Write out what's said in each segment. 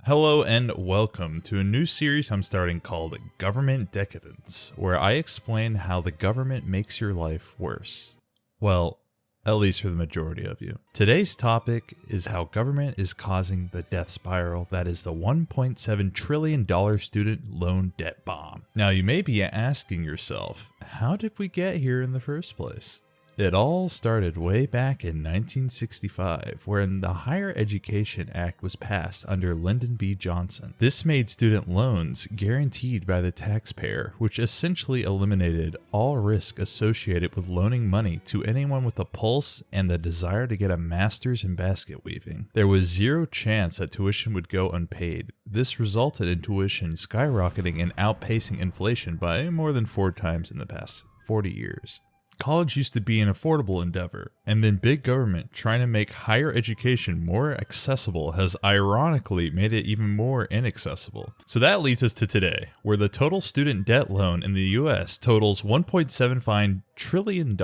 Hello and welcome to a new series I'm starting called Government Decadence, where I explain how the government makes your life worse. Well, at least for the majority of you. Today's topic is how government is causing the death spiral that is the $1.7 trillion student loan debt bomb. Now you may be asking yourself, how did we get here in the first place? It all started way back in 1965, when the Higher Education Act was passed under Lyndon B. Johnson. This made student loans guaranteed by the taxpayer, which essentially eliminated all risk associated with loaning money to anyone with a pulse and the desire to get a master's in basket weaving. There was zero chance that tuition would go unpaid. This resulted in tuition skyrocketing and outpacing inflation by more than 4 times in the past 40 years. College used to be an affordable endeavor, and then big government trying to make higher education more accessible has ironically made it even more inaccessible. So that leads us to today, where the total student debt loan in the US totals $1.75 trillion,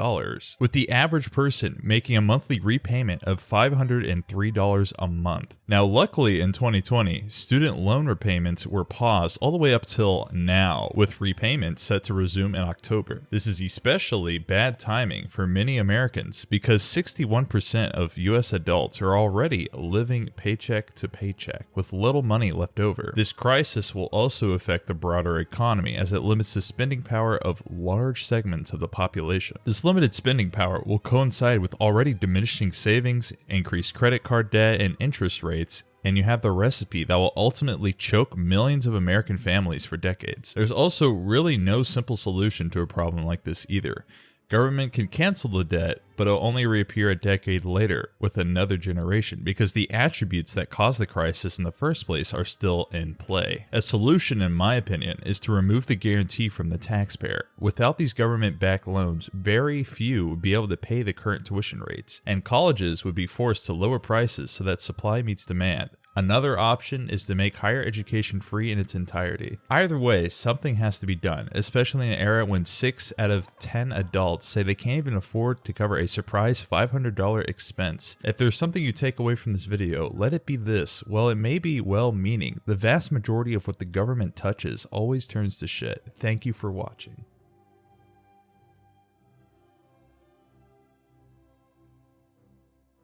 with the average person making a monthly repayment of $503 a month. Now luckily in 2020, student loan repayments were paused all the way up till now, with repayments set to resume in October. This is especially bad timing for many Americans because 61% of US adults are already living paycheck to paycheck with little money left over. This crisis will also affect the broader economy as it limits the spending power of large segments of the population. This limited spending power will coincide with already diminishing savings, increased credit card debt, and interest rates, and you have the recipe that will ultimately choke millions of American families for decades. There's also really no simple solution to a problem like this either. Government can cancel the debt, but it'll only reappear a decade later with another generation because the attributes that caused the crisis in the first place are still in play. A solution, in my opinion, is to remove the guarantee from the taxpayer. Without these government-backed loans, very few would be able to pay the current tuition rates, and colleges would be forced to lower prices so that supply meets demand. Another option is to make higher education free in its entirety. Either way, something has to be done, especially in an era when 6 out of 10 adults say they can't even afford to cover a surprise $500 expense. If there's something you take away from this video, let it be this: while it may be well-meaning, the vast majority of what the government touches always turns to shit. Thank you for watching.